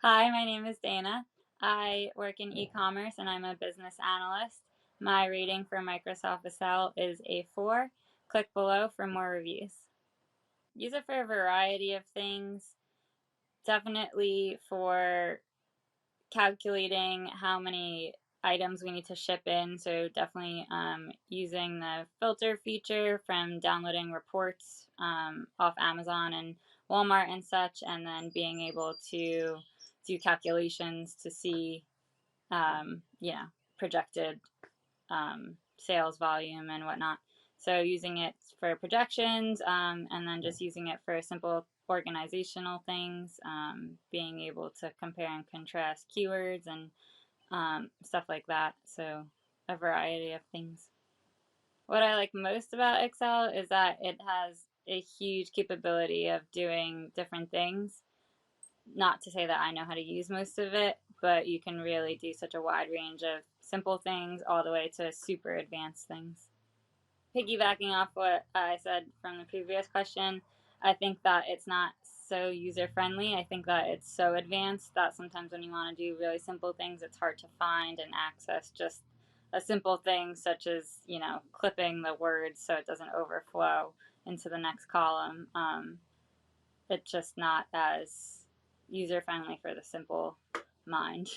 Hi, my name is Dana. I work in e-commerce and I'm a business analyst. My rating for Microsoft Excel is a 4. Click below for more reviews. Use it for a variety of things. Definitely for calculating how many items we need to ship in. So definitely using the filter feature from downloading reports off Amazon and Walmart and such, and then being able to do calculations to see, projected sales volume and whatnot. So using it for projections, and then just using it for simple organizational things, being able to compare and contrast keywords and stuff like that. So a variety of things. What I like most about Excel is that it has a huge capability of doing different things. Not to say that I know how to use most of it, but you can really do such a wide range of simple things all the way to super advanced things. Piggybacking off what I said from the previous question, I think that it's not so user friendly. I think that it's so advanced that sometimes when you want to do really simple things, it's hard to find and access just a simple thing such as, clipping the words so it doesn't overflow into the next column. It's just not as user friendly for the simple mind.